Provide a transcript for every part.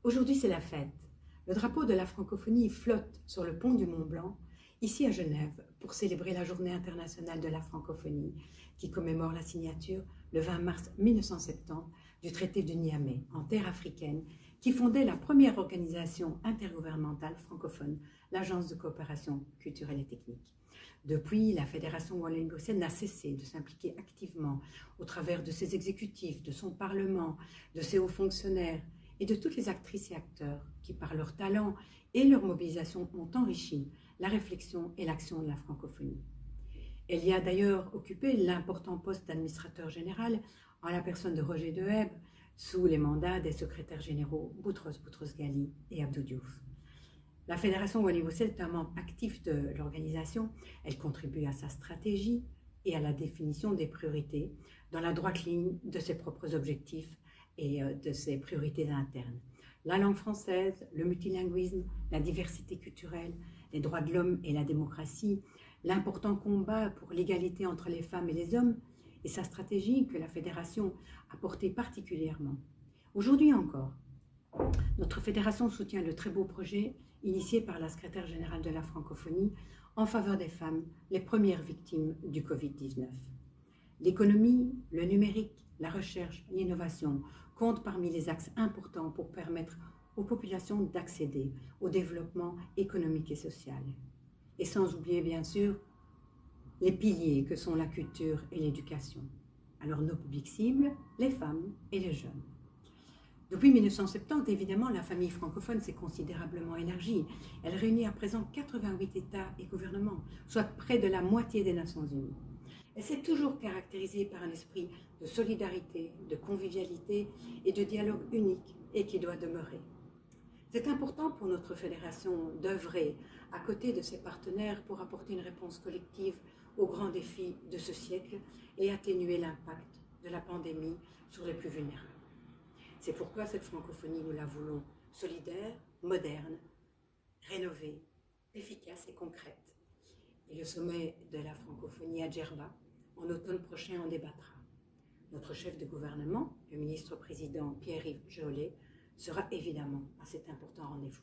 Aujourd'hui, c'est la fête. Le drapeau de la francophonie flotte sur le pont du Mont Blanc, ici à Genève, pour célébrer la Journée internationale de la francophonie, qui commémore la signature, le 20 mars 1970, du traité de Niamey, en terre africaine, qui fondait la première organisation intergouvernementale francophone, l'Agence de coopération culturelle et technique. Depuis, la Fédération Wallonie-Bruxelles n'a cessé de s'impliquer activement au travers de ses exécutifs, de son Parlement, de ses hauts fonctionnaires, et de toutes les actrices et acteurs qui, par leur talent et leur mobilisation, ont enrichi la réflexion et l'action de la francophonie. Elle y a d'ailleurs occupé l'important poste d'administrateur général en la personne de Roger Deheb, sous les mandats des secrétaires généraux Boutros Boutros-Ghali et Abdou Diouf. La Fédération Wallonie-Bruxelles est un membre actif de l'organisation. Elle contribue à sa stratégie et à la définition des priorités dans la droite ligne de ses propres objectifs et de ses priorités internes. La langue française, le multilinguisme, la diversité culturelle, les droits de l'homme et la démocratie, l'important combat pour l'égalité entre les femmes et les hommes et sa stratégie que la Fédération a portée particulièrement. Aujourd'hui encore, notre Fédération soutient le très beau projet initié par la secrétaire générale de la francophonie en faveur des femmes, les premières victimes du Covid-19. L'économie, le numérique, la recherche, l'innovation comptent parmi les axes importants pour permettre aux populations d'accéder au développement économique et social. Et sans oublier bien sûr les piliers que sont la culture et l'éducation. Alors nos publics cibles, les femmes et les jeunes. Depuis 1970, évidemment, la famille francophone s'est considérablement élargie. Elle réunit à présent 88 États et gouvernements, soit près de la moitié des Nations Unies. Elle s'est toujours caractérisée par un esprit de solidarité, de convivialité et de dialogue unique et qui doit demeurer. C'est important pour notre fédération d'œuvrer à côté de ses partenaires pour apporter une réponse collective aux grands défis de ce siècle et atténuer l'impact de la pandémie sur les plus vulnérables. C'est pourquoi cette francophonie, nous la voulons solidaire, moderne, rénovée, efficace et concrète. Et le sommet de la francophonie à Djerba, en automne prochain, en débattra. Notre chef de gouvernement, le ministre-président Pierre-Yves Jolet, sera évidemment à cet important rendez-vous.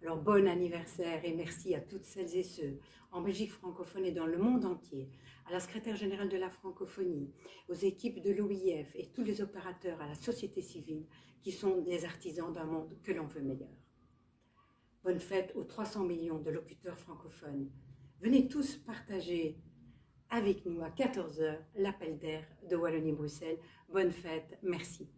Alors bon anniversaire et merci à toutes celles et ceux en Belgique francophone et dans le monde entier, à la secrétaire générale de la francophonie, aux équipes de l'OIF et tous les opérateurs, à la société civile qui sont des artisans d'un monde que l'on veut meilleur. Bonne fête aux 300 millions de locuteurs francophones. Venez tous partager avec nous à 14 h l'appel d'air de Wallonie-Bruxelles. Bonne fête, merci.